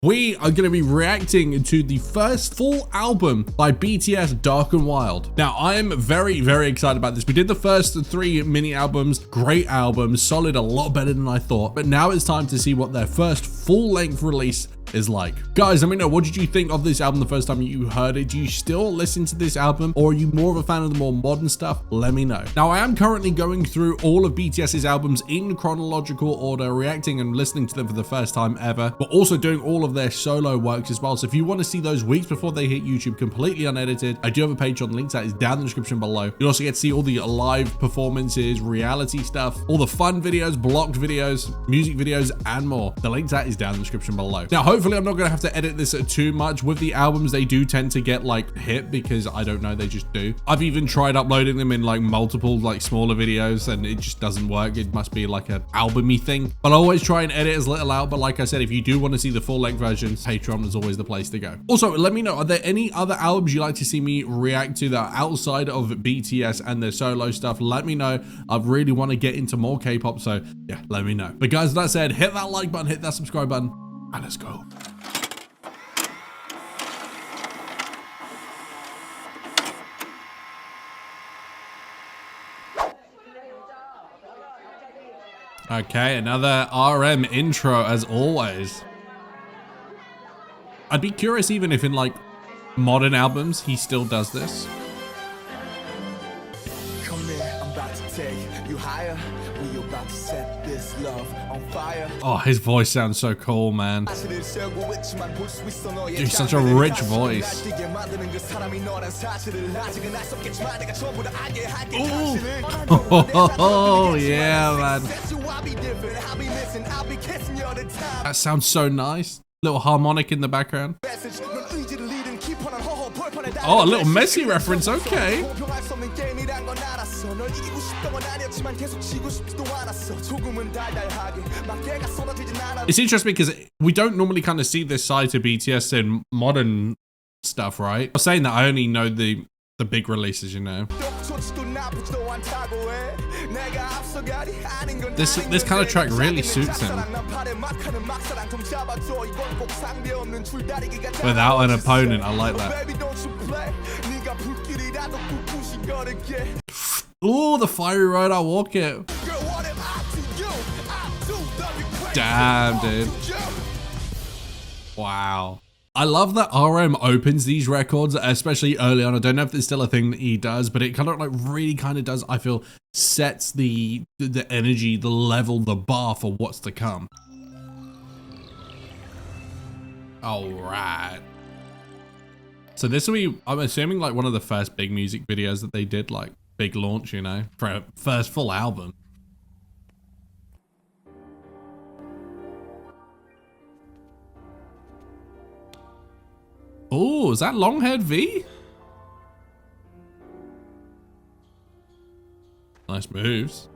we are going to be reacting to the first full album by BTS, Dark and Wild. Now, I am very, very excited about this. We did the first 3 mini albums, great albums, solid, a lot better than I thought. But now it's time to see what their first full-length release is like. Guys, let me know, what did you think of this album the first time you heard it? Do you still listen to this album, or are you more of a fan of the more modern stuff? Let me know. Now, I am currently going through all of BTS's albums in chronological order, reacting and listening to them for the first time ever, but also doing all of their solo works as well. So if you want to see those weeks before they hit YouTube completely unedited, I do have a Patreon link that is down in the description below. You'll also get to see all the live performances, reality stuff, all the fun videos, blocked videos, music videos, and more. The link to that is down in the description below. Now, hopefully I'm not going to have to edit this too much. With the albums, they do tend to get like hit because I don't know, they just do. I've even tried uploading them in like multiple like smaller videos and it just doesn't work. It must be like an album-y thing, but I always try and edit as little out. But like I said, if you do want to see the full length versions, Patreon is always the place to go. Also, let me know, are there any other albums you'd like to see me react to that are outside of BTS and their solo stuff? Let me know. I really want to get into more K-pop, so yeah, let me know. But guys, that said, hit that like button, hit that subscribe button, and let's go. Okay, another RM intro as always. I'd be curious even if in like modern albums he still does this. Come here, I'm about to take you higher. We about to set this love on fire. Oh, his voice sounds so cool, man. Dude, such a rich voice. Ooh. Oh, yeah, man. That sounds so nice. Little harmonic in the background. Oh, a little Messi reference, okay. It's interesting because we don't normally kind of see this side to BTS in modern stuff, right? I'm saying that I only know the big releases, you know. This kind of track really suits him. Without an opponent, I like that. Ooh, the fiery road, I walk it. Damn, dude. Wow. I love that RM opens these records, especially early on. I don't know if there's still a thing that he does, but it kind of like really kind of does, I feel, sets the energy, the level, the bar for what's to come. All right. So this will be, I'm assuming, like one of the first big music videos that they did, like big launch, you know, for a first full album. Oh, is that long-haired V? Nice moves.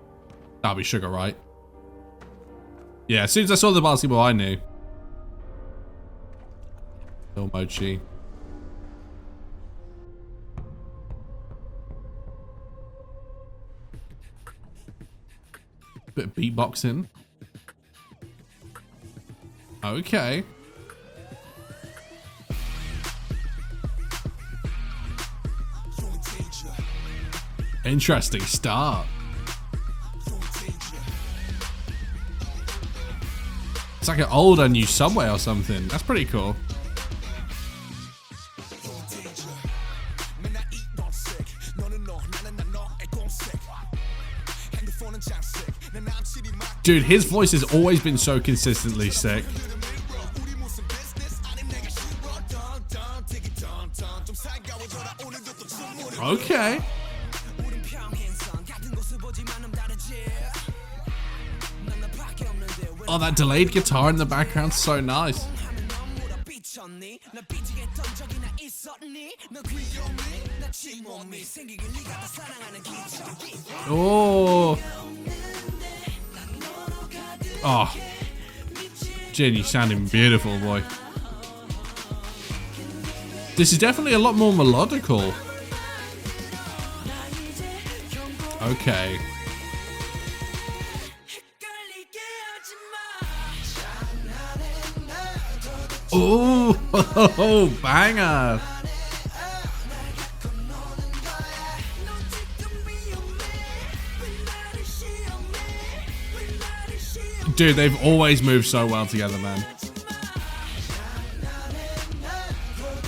That'll be Sugar, right? Yeah, as soon as I saw the basketball, I knew. Lil Mochi. Bit of beatboxing. Okay. Interesting start. It's like an old I knew somewhere or something. That's pretty cool. Dude, his voice has always been so consistently sick. Okay. Oh, that delayed guitar in the background, so nice. Oh. Oh. Jin, you sounding beautiful, boy. This is definitely a lot more melodical. Okay. Oh, banger. Dude, they've always moved so well together, man.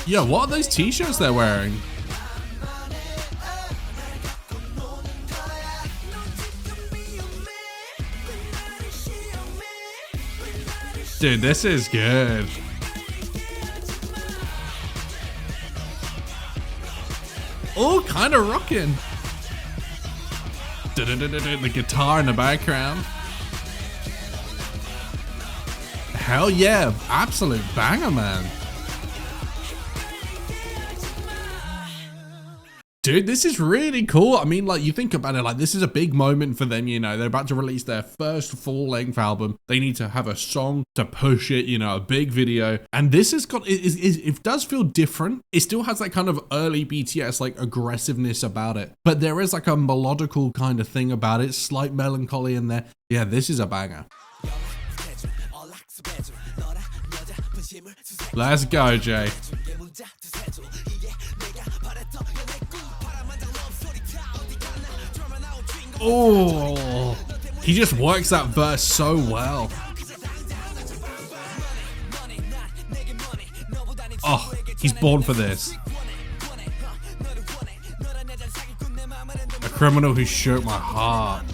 Yo, what are those t-shirts they're wearing? Dude, this is good. Oh, kind of rocking. The guitar in the background. Hell yeah, absolute banger, man. Dude, this is really cool. I mean, like, you think about it, like, this is a big moment for them, you know. They're about to release their first full-length album. They need to have a song to push it, you know, a big video. And this has got, it does feel different. It still has that kind of early BTS, like, aggressiveness about it. But there is, like, a melodical kind of thing about it. Slight melancholy in there. Yeah, this is a banger. Let's go, Jay. Oh, he just works that verse so well. Oh, he's born for this. A criminal who shook my heart.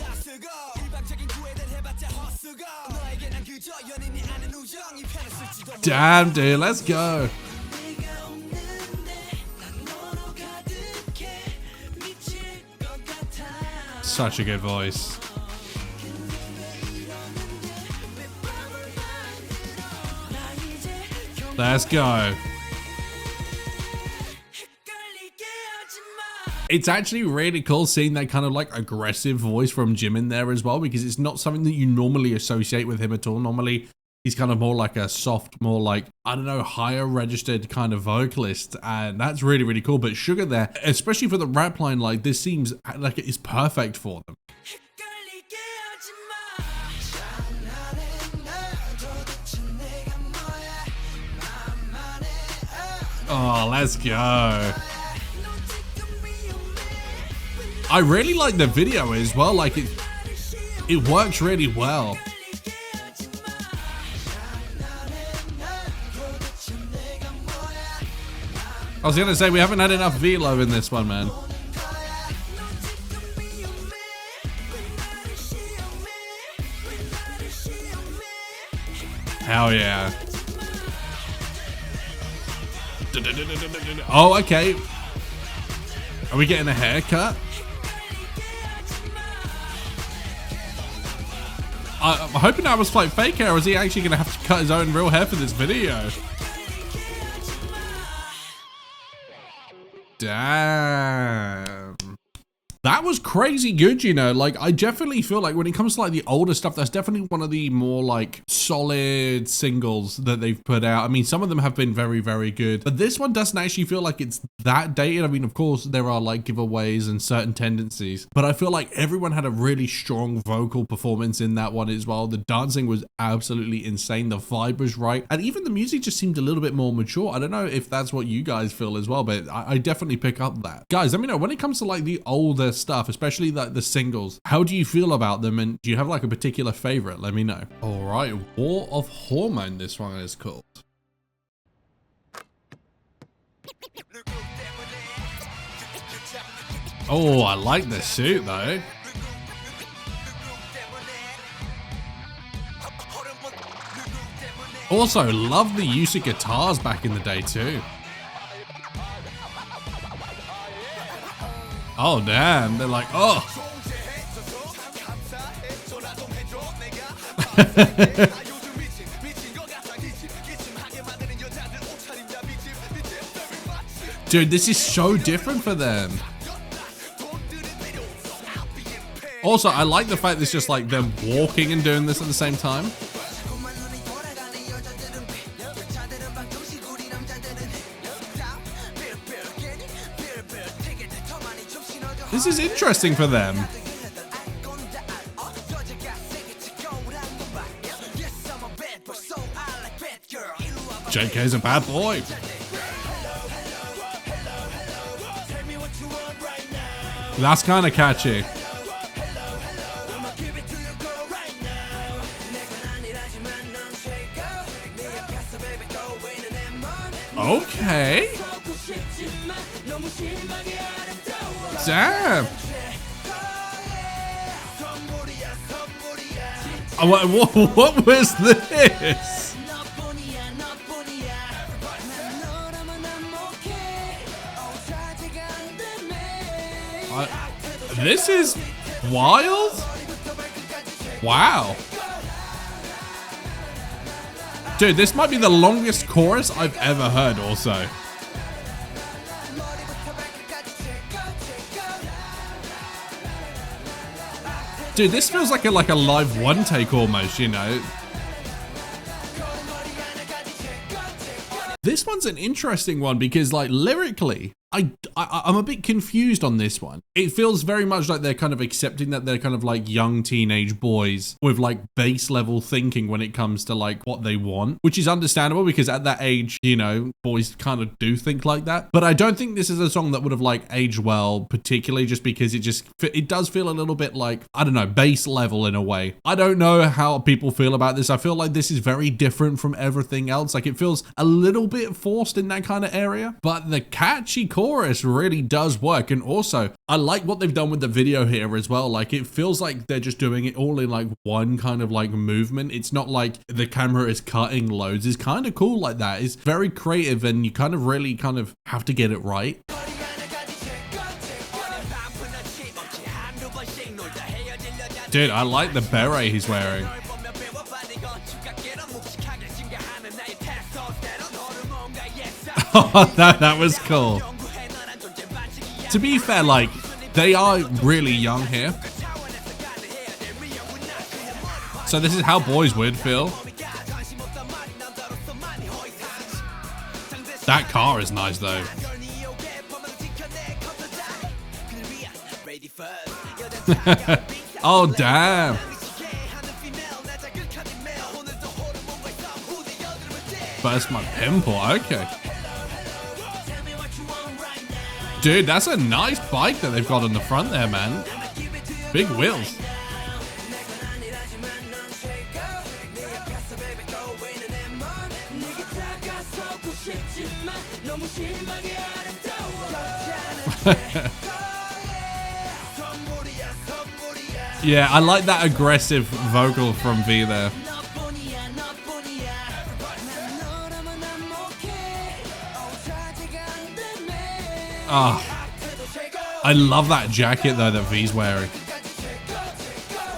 Damn, dude, let's go. Such a good voice. Let's go. It's actually really cool seeing that kind of like aggressive voice from Jimin there as well, because it's not something that you normally associate with him at all. Normally, he's kind of more like a soft, more like, I don't know, higher registered kind of vocalist. And that's really, really cool. But Sugar there, especially for the rap line, like this seems like it is perfect for them. Oh, let's go. I really like the video as well. Like it works really well. I was gonna say, we haven't had enough velo in this one, man. Hell yeah. Oh, okay. Are we getting a haircut? I'm hoping that was like fake hair, or is he actually gonna have to cut his own real hair for this video? Damn. That was crazy good, you know. Like, I definitely feel like when it comes to like the older stuff, that's definitely one of the more like solid singles that they've put out. I mean, some of them have been very, very good, but this one doesn't actually feel like it's that dated. I mean, of course, there are like giveaways and certain tendencies, but I feel like everyone had a really strong vocal performance in that one as well. The dancing was absolutely insane. The vibe was right. And even the music just seemed a little bit more mature. I don't know if that's what you guys feel as well, but I definitely pick up that. Guys, let me know when it comes to like the older stuff, especially like the singles, how do you feel about them, and do you have like a particular favorite? Let me know. All right, War of Hormone, this one is called. Oh, I like the suit though. Also, love the use of guitars back in the day too. Oh damn, they're like, oh. Dude, this is so different for them. Also, I like the fact it's just like them walking and doing this at the same time. This is interesting for them. JK's a bad boy. That's kind of catchy. Okay. Damn. What was this? This is wild. Wow. Dude, this might be the longest chorus I've ever heard also. Dude, this feels like a live one take almost, you know. This one's an interesting one because like lyrically, I'm a bit confused on this one. It feels very much like they're kind of accepting that they're kind of like young teenage boys with like base level thinking when it comes to like what they want, which is understandable because at that age, you know, boys kind of do think like that. But I don't think this is a song that would have like aged well, particularly just because it does feel a little bit like, I don't know, base level in a way. I don't know how people feel about this. I feel like this is very different from everything else. Like it feels a little bit forced in that kind of area, but the catchy chorus really does work. And also I like what they've done with the video here as well. Like it feels like they're just doing it all in like one kind of like movement. It's not like the camera is cutting loads. It's kind of cool like that. It's very creative and you kind of really kind of have to get it right. Dude, I like the beret he's wearing. Oh, that was cool. To be fair, like, they are really young here. So this is how boys would feel. That car is nice though. Oh, damn. Burst my pimple, okay. Dude, that's a nice bike that they've got on the front there, man. Big wheels. Yeah, I like that aggressive vocal from V there. Oh, I love that jacket though that V's wearing.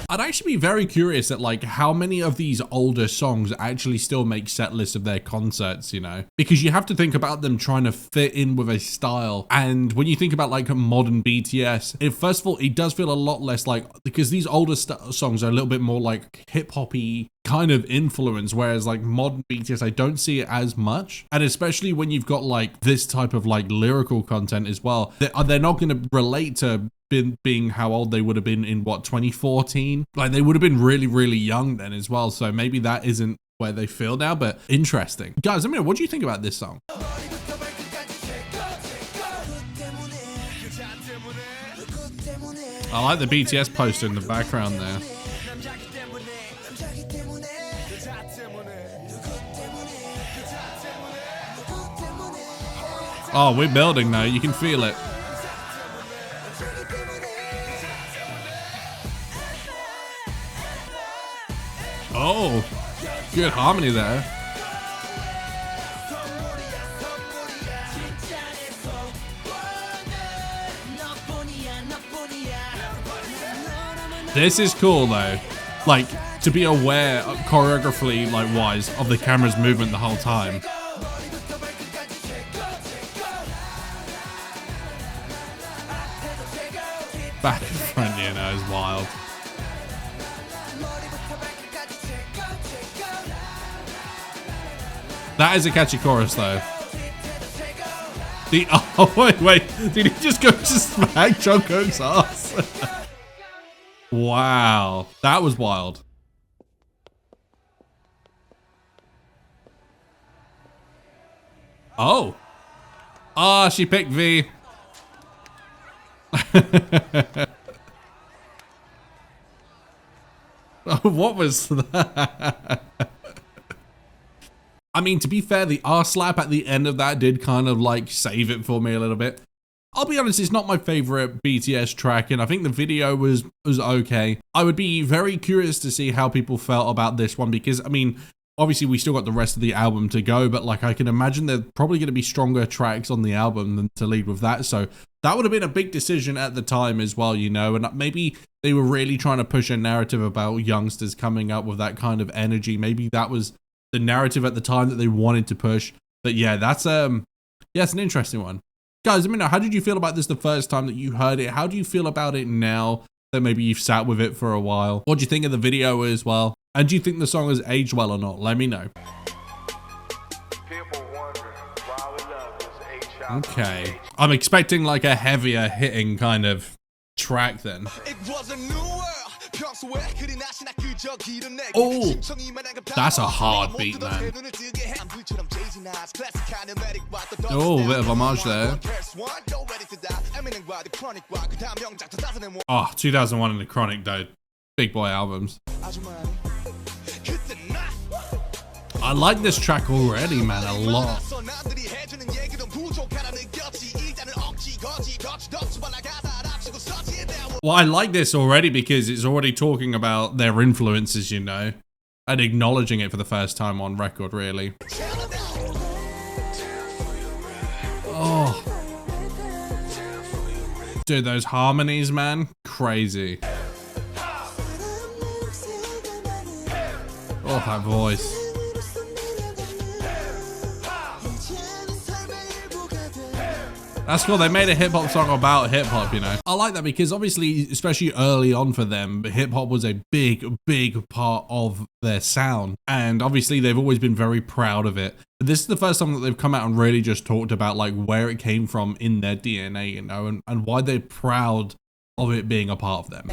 I'd actually be very curious at like how many of these older songs actually still make set lists of their concerts, you know, because you have to think about them trying to fit in with a style. And when you think about like a modern BTS, first of all, it does feel a lot less like, because these older songs are a little bit more like hip hoppy kind of influence, whereas like modern BTS, I don't see it as much. And especially when you've got like this type of like lyrical content as well, they're not going to relate to being how old they would have been in what, 2014? Like they would have been really, really young then as well. So maybe that isn't where they feel now, but interesting. Guys, I mean, what do you think about this song? I like the BTS poster in the background there. Oh, we're building now. You can feel it. Oh, good harmony there. This is cool though. Like to be aware choreographically like wise of the camera's movement the whole time. Back and front, you know, is wild. That is a catchy chorus though. Oh wait, did he just go to smack Jungkook's ass? Wow, that was wild. Oh. Ah, she picked V. What was that? I mean, to be fair, the R slap at the end of that did kind of like save it for me a little bit. I'll be honest, it's not my favorite BTS track, and I think the video was okay. I would be very curious to see how people felt about this one, because, I mean, obviously we still got the rest of the album to go, but like I can imagine there's probably going to be stronger tracks on the album than to lead with that. So that would have been a big decision at the time as well, you know, and maybe they were really trying to push a narrative about youngsters coming up with that kind of energy. Maybe that was the narrative at the time that they wanted to push. But yeah, that's yeah, it's an interesting one. Guys, let me know, how did you feel about this the first time that you heard it? How do you feel about it now that maybe you've sat with it for a while? What do you think of the video as well? And do you think the song has aged well or not? Let me know. Okay. I'm expecting like a heavier hitting kind of track then. Oh, that's a hard beat, man. Oh, bit of homage there. Oh, 2001 and the Chronic though. Big boy albums. I like this track already, man, a lot. Well, I like this already because it's already talking about their influences, you know, and acknowledging it for the first time on record, really. Oh. Dude, those harmonies, man, crazy. Oh, that voice. That's cool. They made a hip-hop song about hip-hop, you know. I like that because obviously, especially early on for them, hip-hop was a big part of their sound. And obviously, they've always been very proud of it. But this is the first time that they've come out and really just talked about like where it came from in their DNA, you know, and why they're proud of it being a part of them.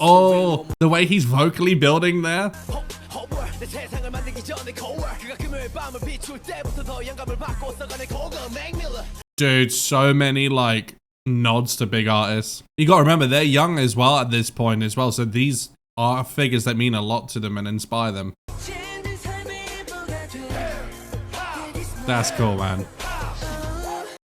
Oh, the way he's vocally building there. Dude, so many like nods to big artists. You gotta remember, they're young as well at this point as well, so these are figures that mean a lot to them and inspire them. That's cool, man.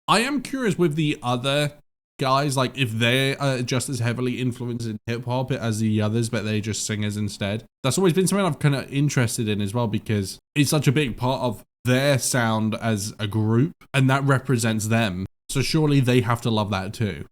I am curious with the other guys, like if they're just as heavily influenced in hip hop as the others, but they're just singers instead. That's always been something I'm kind of interested in as well, because it's such a big part of their sound as a group, and that represents them. So surely they have to love that too.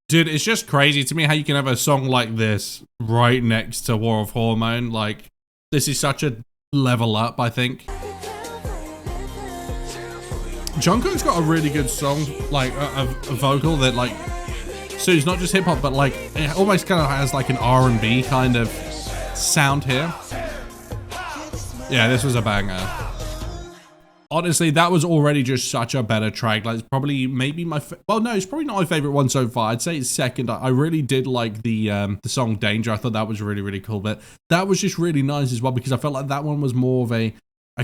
Dude, it's just crazy to me how you can have a song like this right next to War of Hormone. Like, this is such a level up, I think. Jungkook's got a really good song, like a vocal that like, so it's not just hip hop, but like it almost kind of has like an R&B kind of sound here. Yeah, this was a banger. Honestly, that was already just such a better track. Like, it's probably maybe my well, no, it's probably not my favorite one so far. I'd say it's second. I really did like the song Danger. I thought that was really cool. But that was just really nice as well, because I felt like that one was more of a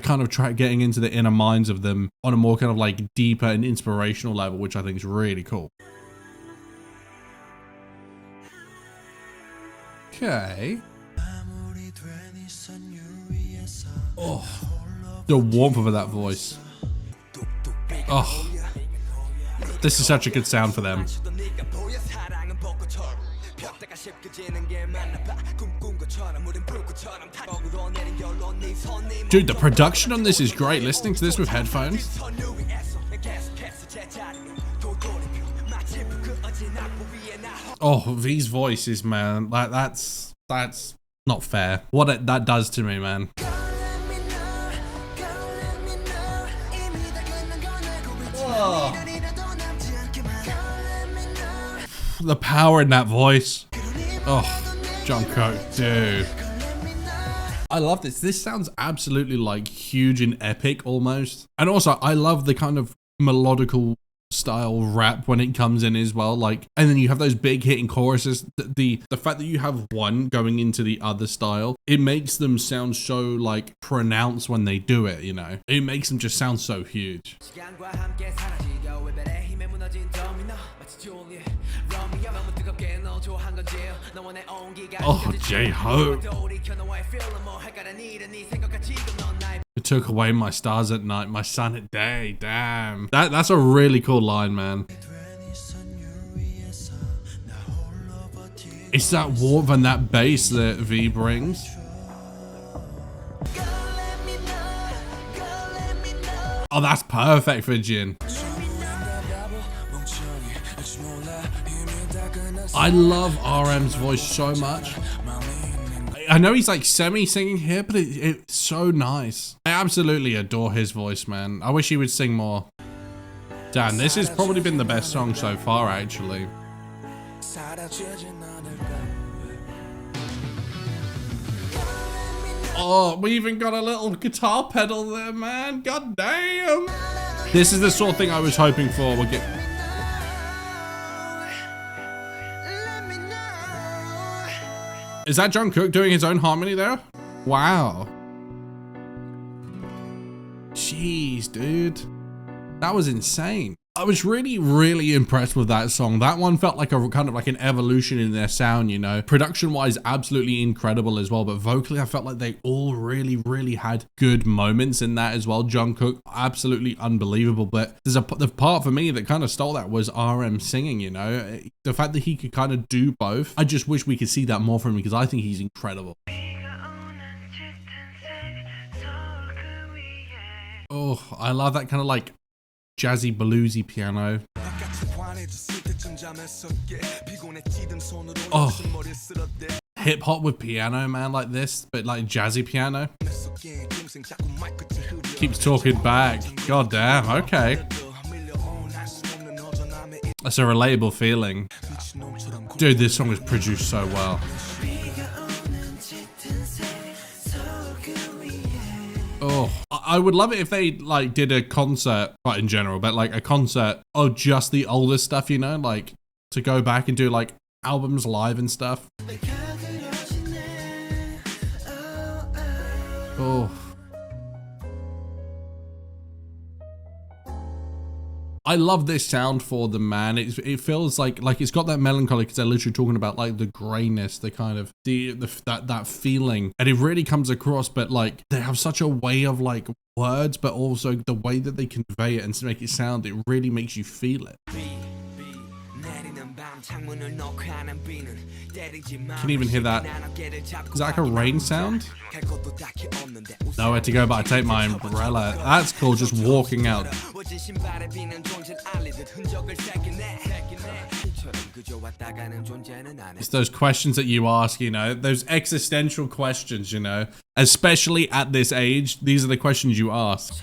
kind of track getting into the inner minds of them on a more kind of like deeper and inspirational level, which I think is really cool. Okay. Oh, the warmth of that voice. Oh, this is such a good sound for them. Dude, the production on this is great. Listening to this with headphones. Oh, V's voices, man. Like that's not fair. What that does to me, man. Oh. The power in that voice. Oh, Jungkook, dude. I love this. This sounds absolutely like huge and epic almost. And also I love the kind of melodical style rap when it comes in as well, like, and then you have those big hitting choruses. The fact that you have one going into the other style, it makes them sound so like pronounced when they do it, you know. It makes them just sound so huge. Oh, J-Hope. It took away my stars at night, my sun at day. Damn. That's a really cool line, man. It's that warmth and that bass that V brings. Oh, that's perfect for Jin. I love RM's voice so much. I know he's like semi-singing here, but it's so nice. I absolutely adore his voice, man. I wish he would sing more. Damn, this has probably been the best song so far, actually. Oh, we even got a little guitar pedal there, man. God damn. This is the sort of thing I was hoping for. We'll get... Is that Jungkook doing his own harmony there? Wow. Jeez, dude. That was insane. I was really, really impressed with that song. That one felt like a kind of like an evolution in their sound, you know. Production-wise, absolutely incredible as well. But vocally, I felt like they all really, really had good moments in that as well. Jungkook, absolutely unbelievable. But there's the part for me that kind of stole that was RM singing, you know. The fact that he could kind of do both. I just wish we could see that more from him because I think he's incredible. Oh, I love that kind of like jazzy bluesy piano. Oh, hip hop with piano, man, like this, but like jazzy piano. Keeps talking back. God damn, okay. That's a relatable feeling. Dude, this song is produced so well. Oh, I would love it if they like did a concert, not in general, but like a concert of just the older stuff, you know, like to go back and do like albums live and stuff. Oh. I love this sound for them, man. It feels like it's got that melancholy because they're literally talking about like the grayness, the kind of that feeling, and it really comes across. But like they have such a way of like words, but also the way that they convey it and to make it sound, it really makes you feel it. Can even hear that. Is that like a rain sound? Nowhere to go but I take my umbrella. That's cool, just walking out. It's those questions that you ask, you know, those existential questions, you know, especially at this age, these are the questions you ask.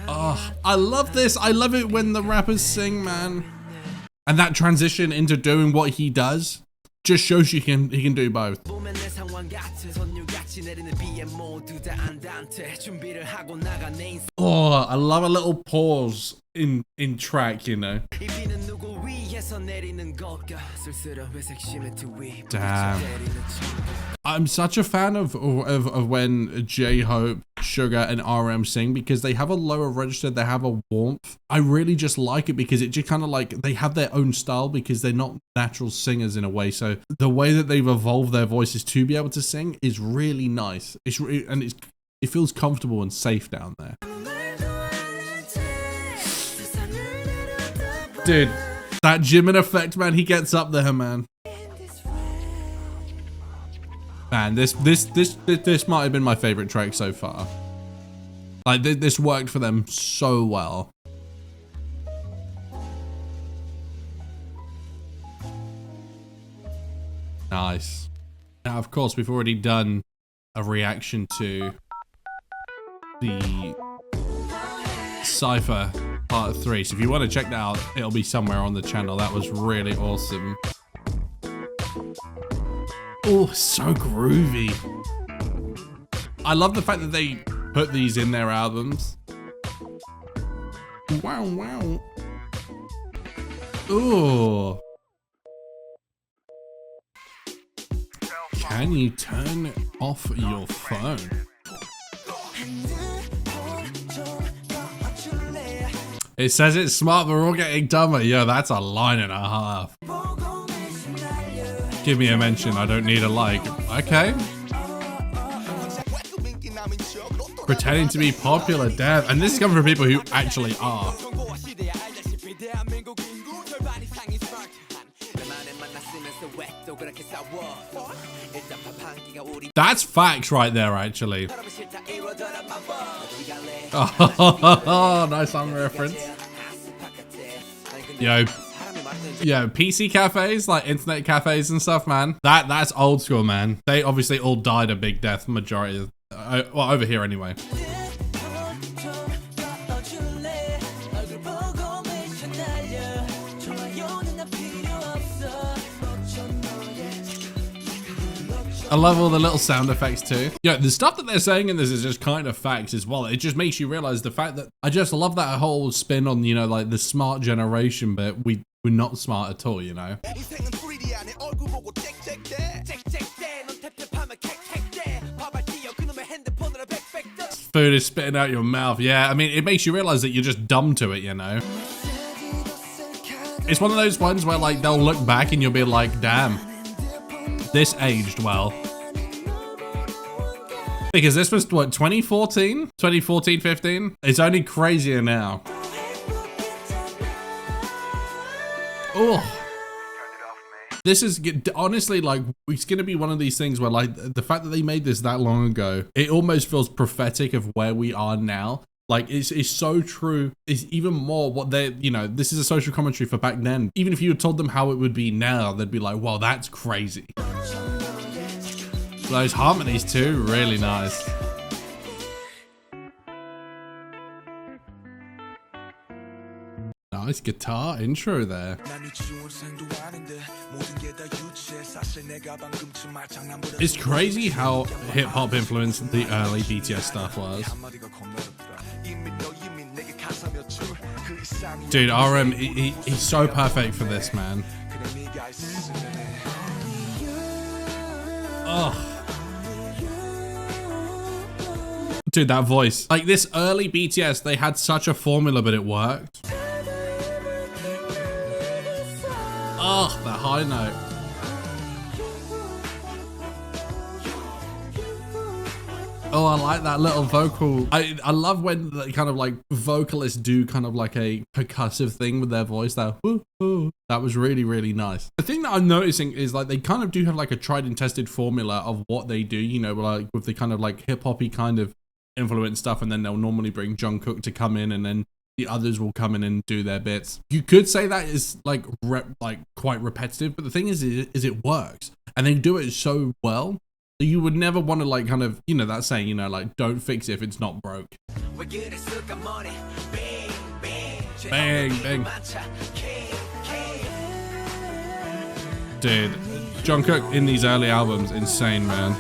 Oh, I love this. I love it when the rappers sing, man. And that transition into doing what he does just shows he can do both. Oh, I love a little pause in track, you know. Damn. I'm such a fan of when J-Hope, Sugar, and RM sing because they have a lower register, they have a warmth. I really just like it because it just kind of like, they have their own style because they're not natural singers in a way. So the way that they've evolved their voices to be able to sing is really nice. It feels comfortable and safe down there. Dude, that Jimin effect, man, he gets up there, man. Man, this might have been my favorite track so far. Like, this worked for them so well. Nice. Now, of course, we've already done a reaction to the Cypher Part 3. So if you want to check that out, it'll be somewhere on the channel. That was really awesome. Oh, so groovy. I love the fact that they put these in their albums. Wow, wow. Ooh. Can you turn off your phone? It says it's smart, but we're all getting dumber. Yo, that's a line and a half. Give me a mention, I don't need a like. Okay. Pretending to be popular, damn. And this is coming from people who actually are. That's facts right there, actually. Oh, nice song reference. Yo, PC cafes, like internet cafes and stuff, man. That's old school, man. They obviously all died a big death, majority of, well, over here anyway. I love all the little sound effects too. Yeah, the stuff that they're saying in this is just kind of facts as well. It just makes you realize the fact that I just love that whole spin on, you know, like the smart generation, but we're not smart at all, you know. Food is spitting out your mouth. Yeah, I mean, it makes you realize that you're just dumb to it, you know. It's one of those ones where like they'll look back and you'll be like, damn. This aged well. Because this was what, 2014? 2014, 15? It's only crazier now. Oh. This is honestly like, it's gonna be one of these things where like the fact that they made this that long ago, it almost feels prophetic of where we are now. Like it's so true. It's even more what they, you know, this is a social commentary for back then. Even if you had told them how it would be now, they'd be like, wow, that's crazy. Those harmonies too, really nice. Nice guitar intro there. It's crazy how hip hop influenced the early BTS stuff was. Dude, RM, he's so perfect for this, man. Oh. Dude, that voice. Like this early BTS, they had such a formula, but it worked. Oh, that high note. Oh, I like that little vocal. I love when the kind of like vocalists do kind of like a percussive thing with their voice. That woo, woo. That was really, really nice. The thing that I'm noticing is like they kind of do have like a tried and tested formula of what they do, you know, like with the kind of like hip hoppy kind of influence stuff, and then they'll normally bring UNCUT to come in, and then the others will come in and do their bits. You could say that is like quite repetitive, but the thing is it works, and they do it so well. You would never want to like kind of, you know, that saying, you know, like don't fix it if it's not broke. Bang, bang. Dude, Jungkook in these early albums, insane, man.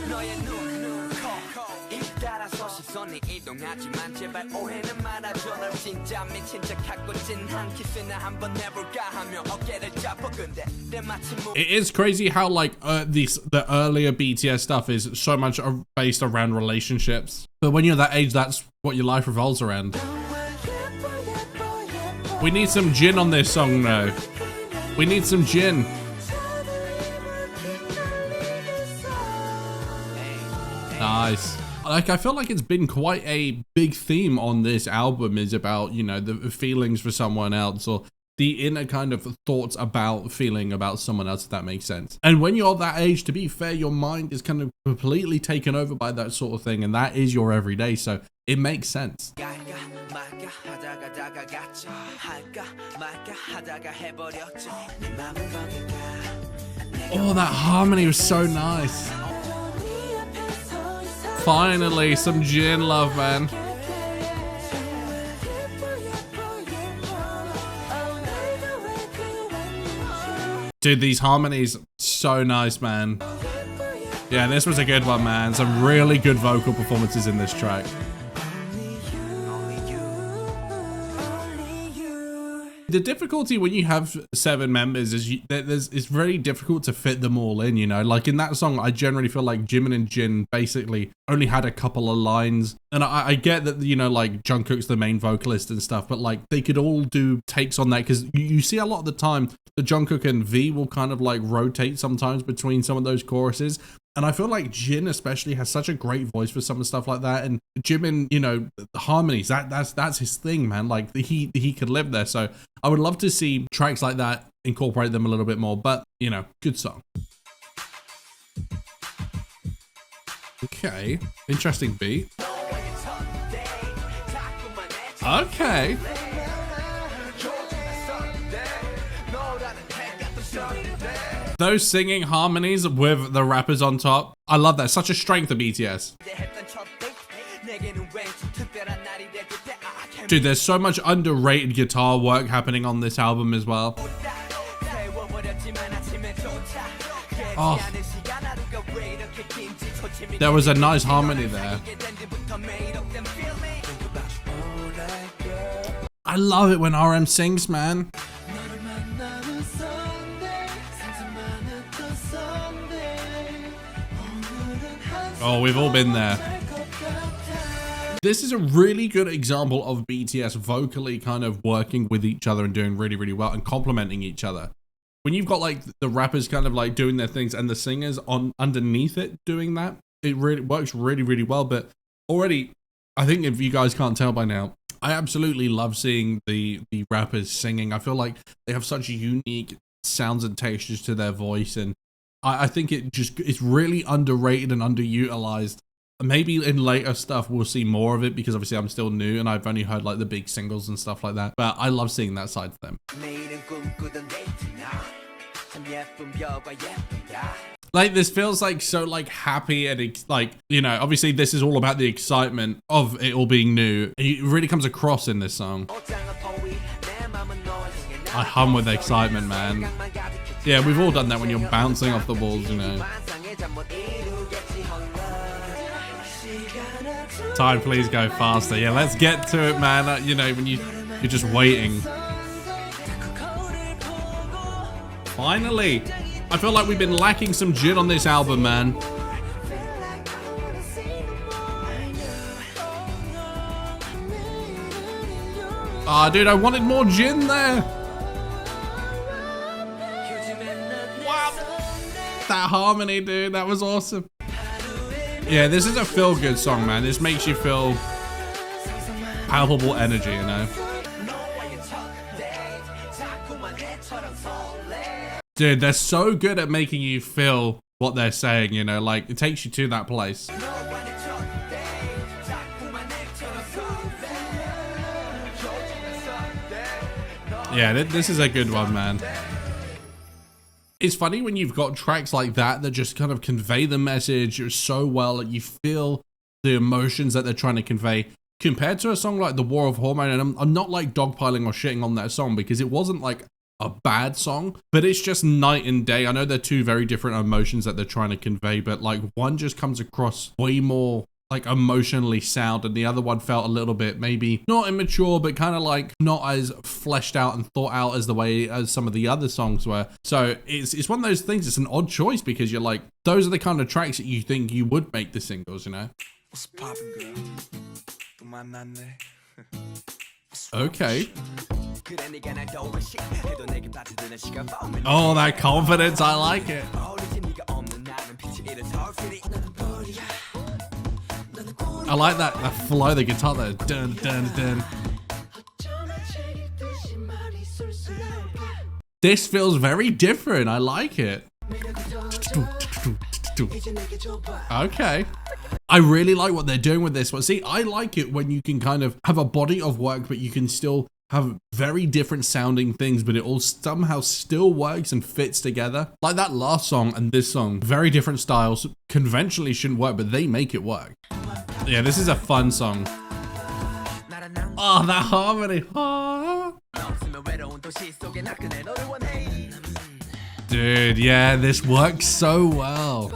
It is crazy how like the earlier BTS stuff is so much based around relationships, but when you're that age, that's what your life revolves around. We need some Jin on this song though. We need some Jin. Nice. Like, I feel like it's been quite a big theme on this album is about, you know, the feelings for someone else, or the inner kind of thoughts about feeling about someone else, if that makes sense. And when you're that age, to be fair, your mind is kind of completely taken over by that sort of thing, and that is your everyday, so it makes sense. Oh, that harmony was so nice. Finally, some Jin love, man. Dude, these harmonies, so nice, man. Yeah, this was a good one, man. Some really good vocal performances in this track. The difficulty when you have 7 members is it's very difficult to fit them all in, you know? Like in that song, I generally feel like Jimin and Jin basically only had a couple of lines. And I get that, you know, like Jungkook's the main vocalist and stuff, but like they could all do takes on that because you see a lot of the time the Jungkook and V will kind of like rotate sometimes between some of those choruses. And I feel like Jin especially has such a great voice for some of the stuff like that. And Jimin, you know, the harmonies, that's his thing, man. Like he could live there. So I would love to see tracks like that incorporate them a little bit more. But, you know, good song. Okay, interesting beat. Okay. Those singing harmonies with the rappers on top. I love that. Such a strength of BTS. Dude, there's so much underrated guitar work happening on this album as well. Oh. There was a nice harmony there. I love it when RM sings, man. Oh, we've all been there. This is a really good example of BTS vocally kind of working with each other and doing really, really well and complementing each other. When you've got like the rappers kind of like doing their things and the singers on underneath it doing that, it really works really, really well. But already, I think if you guys can't tell by now, I absolutely love seeing the rappers singing. I feel like they have such unique sounds and textures to their voice, and I think it's really underrated and underutilized. Maybe in later stuff we'll see more of it because obviously I'm still new and I've only heard like the big singles and stuff like that. But I love seeing that side of them. Like this feels like so like happy and like, you know, obviously this is all about the excitement of it all being new. It really comes across in this song. I hum with excitement, man. Yeah, we've all done that when you're bouncing off the walls, you know. Time, please go faster. Yeah, let's get to it, man. You know, when you're just waiting. Finally. I feel like we've been lacking some Jin on this album, man. Ah, dude, I wanted more Jin there. That harmony, dude, that was awesome. Yeah, this is a feel-good song, man. This makes you feel palpable energy, you know? Dude, they're so good at making you feel what they're saying, you know? Like, it takes you to that place. Yeah, this is a good one, man. It's funny when you've got tracks like that that just kind of convey the message so well that you feel the emotions that they're trying to convey compared to a song like The War of Hormone. And I'm not like dogpiling or shitting on that song because it wasn't like a bad song, but it's just night and day. I know they're two very different emotions that they're trying to convey, but like one just comes across way more like emotionally sound and the other one felt a little bit maybe not immature but kind of like not as fleshed out and thought out as the way as some of the other songs were. So it's one of those things. It's an odd choice because you're like, those are the kind of tracks that you think you would make the singles, you know? What's poppin', girl? Okay. Oh, that confidence, I like it. I like that flow, the guitar there. Dun, dun, dun. This feels very different. I like it. Okay. I really like what they're doing with this one. See, I like it when you can kind of have a body of work, but you can still have very different sounding things, but it all somehow still works and fits together. Like that last song and this song, very different styles. Conventionally shouldn't work, but they make it work. Yeah, this is a fun song. Oh, that harmony. Oh. Dude, yeah, this works so well.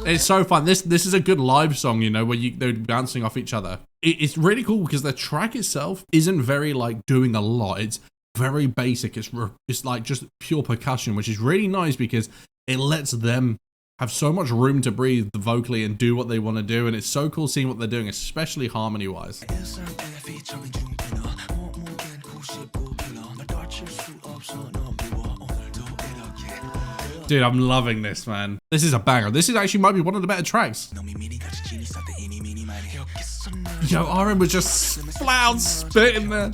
It's so fun. This is a good live song, you know, where they're bouncing off each other. It's really cool because the track itself isn't very like doing a lot. It's very basic. It's like just pure percussion, which is really nice because it lets them have so much room to breathe vocally and do what they want to do. And it's so cool seeing what they're doing, especially harmony wise. Dude, I'm loving this, man. This is a banger. This is actually might be one of the better tracks. Yo, RM was just loud spitting there.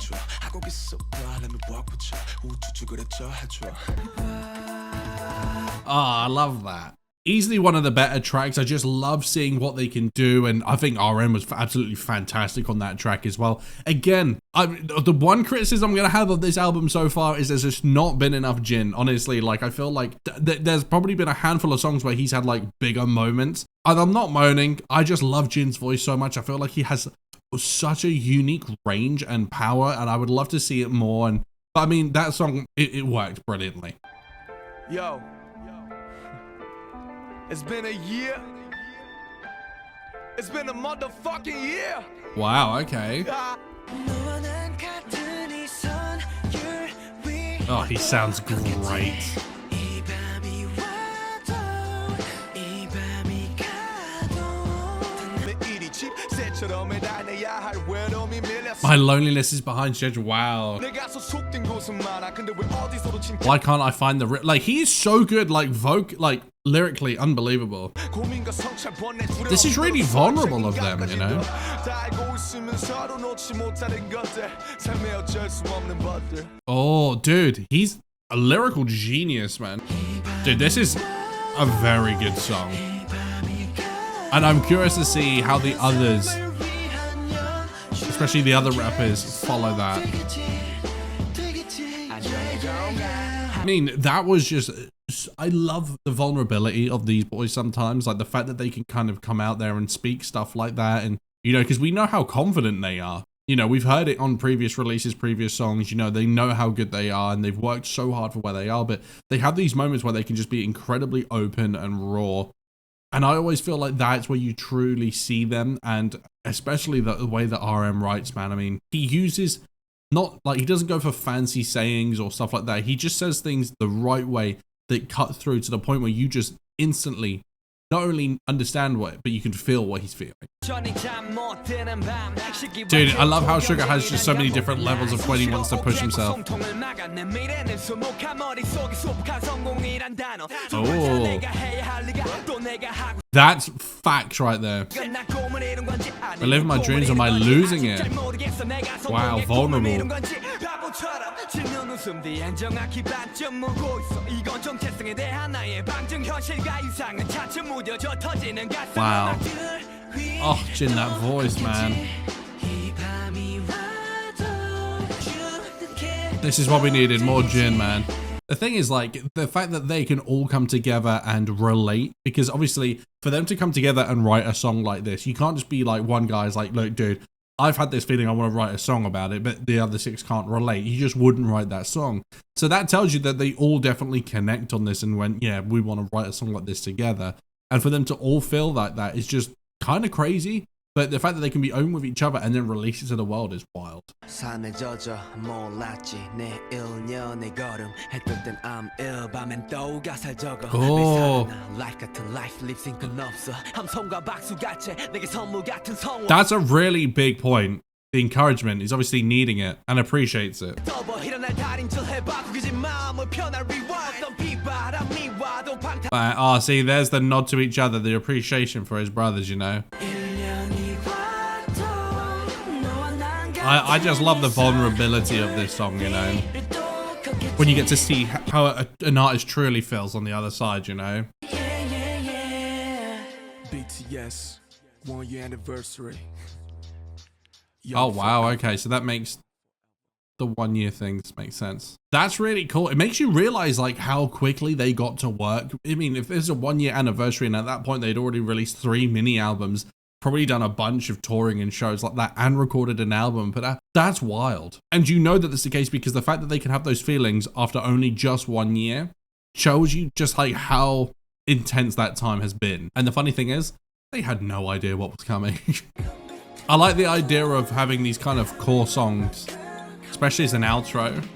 I love that. Easily one of the better tracks. I just love seeing what they can do, and I think RM was absolutely fantastic on that track as well. Again, the one criticism I'm gonna have of this album so far is there's just not been enough Jin. Honestly, like I feel like there's probably been a handful of songs where he's had like bigger moments, and I'm not moaning. I just love Jin's voice so much. I feel like he has such a unique range and power, and I would love to see it more. But I mean, that song it worked brilliantly. Yo. It's been a year. It's been a motherfucking year. Wow, okay. Oh, he sounds great. My loneliness is behind schedule. Wow. Why can't I find the like? He is so good, like lyrically unbelievable. This is really vulnerable of them, you know. Oh, dude, he's a lyrical genius, man. Dude, this is a very good song. And I'm curious to see how the others, especially the other rappers, follow that. I mean, that was just, I love the vulnerability of these boys sometimes. Like the fact that they can kind of come out there and speak stuff like that. And, you know, because we know how confident they are. You know, we've heard it on previous releases, previous songs, you know, they know how good they are and they've worked so hard for where they are. But they have these moments where they can just be incredibly open and raw. And I always feel like that's where you truly see them, and especially the way that RM writes, man. I mean, he uses not like, he doesn't go for fancy sayings or stuff like that. He just says things the right way that cut through to the point where you just instantly not only understand what, but you can feel what he's feeling. Dude, I love how Suga has just so many different levels of when he wants to push himself. Oh. That's facts right there. I live my dreams, am I losing it? Wow, vulnerable. Wow. Oh, Jin, that voice, man. This is what we needed, more Jin, man. The thing is, like, the fact that they can all come together and relate, because obviously for them to come together and write a song like this, you can't just be like, one guy's like, look, dude, I've had this feeling I want to write a song about it, but the other six can't relate. You just wouldn't write that song. So that tells you that they all definitely connect on this and went, yeah, we want to write a song like this together. And for them to all feel like that is just kind of crazy. But the fact that they can be open with each other and then release it to the world is wild. Oh. That's a really big point. The encouragement is obviously needing it and appreciates it. Oh, see, there's the nod to each other, the appreciation for his brothers, you know. I just love the vulnerability of this song, you know. When you get to see how an artist truly feels on the other side, you know. BTS 1 year anniversary. Oh, wow. Okay, so that makes the 1 year things make sense. That's really cool. It makes you realize like how quickly they got to work. I mean, if there's a 1 year anniversary and at that point they'd already released 3 mini albums, probably done a bunch of touring and shows like that and recorded an album, but that's wild. And you know that that's the case because the fact that they can have those feelings after only just 1 year shows you just like how intense that time has been. And the funny thing is, they had no idea what was coming. I like the idea of having these kind of core songs, especially as an outro.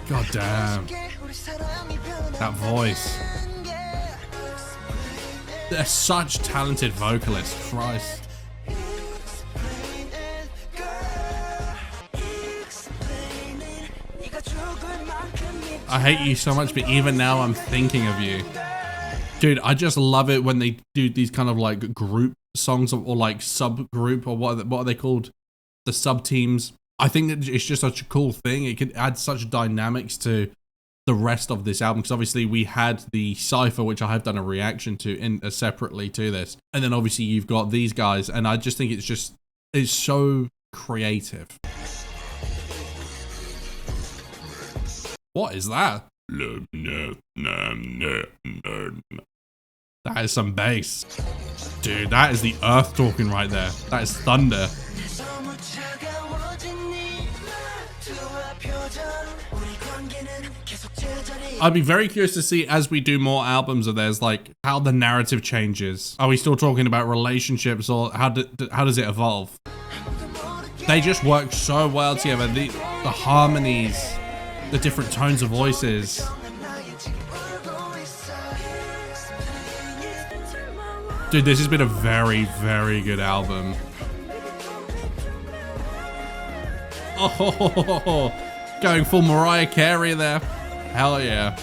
God damn. That voice. They're such talented vocalists, Christ. I hate you so much, but even now I'm thinking of you. Dude, I just love it when they do these kind of like group songs or like subgroup, or what are they called? The sub teams. I think that it's just such a cool thing. It can add such dynamics to the rest of this album, because obviously we had the Cypher, which I have done a reaction to separately to this, and then obviously you've got these guys, and I just think it's so creative. What is that? That is some bass. Dude, that is the earth talking right there. That is thunder. I'd be very curious to see, as we do more albums of theirs, like how the narrative changes. Are we still talking about relationships, or how does it evolve? They just work so well together. The harmonies, the different tones of voices. Dude, this has been a very, very good album. Oh, going full Mariah Carey there. Hell yeah.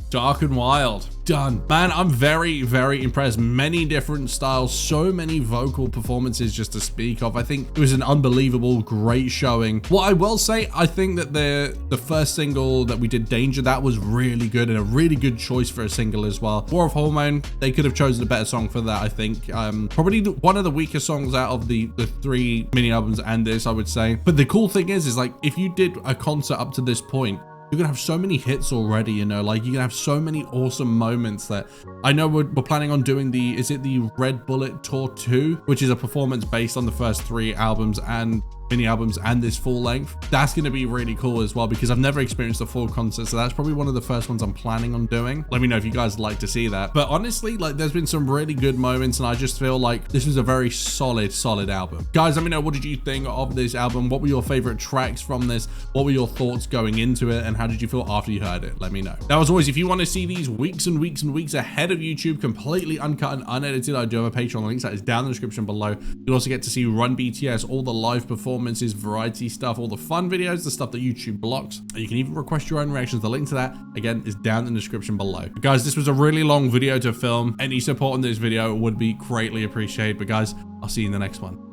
Dark and Wild. Done. Man, I'm very, very impressed. Many different styles, so many vocal performances just to speak of. I think it was an unbelievable, great showing. What I will say, I think that the first single that we did, Danger, that was really good and a really good choice for a single as well. War of Hormone, they could have chosen a better song for that, I think. Probably one of the weaker songs out of the 3 mini albums and this, I would say. But the cool thing is like, if you did a concert up to this point, you're gonna have so many hits already, you know, like you're gonna have so many awesome moments that I know we're planning on doing is it the Red Bullet Tour 2, which is a performance based on the first 3 albums and mini albums and this full length. That's going to be really cool as well, because I've never experienced a full concert, so that's probably one of the first ones I'm planning on doing. Let me know if you guys like to see that. But honestly, like, there's been some really good moments, and I just feel like this was a very solid album. Guys, let me know, what did you think of this album? What were your favorite tracks from this? What were your thoughts going into it, and how did you feel after you heard it? Let me know. Now, as always, if you want to see these weeks and weeks and weeks ahead of YouTube, completely uncut and unedited, I do have a Patreon link that is down in the description below. You'll also get to see Run BTS, all the live performances, variety stuff, all the fun videos, the stuff that YouTube blocks. And you can even request your own reactions. The link to that, again, is down in the description below. But guys, this was a really long video to film. Any support on this video would be greatly appreciated. But guys, I'll see you in the next one.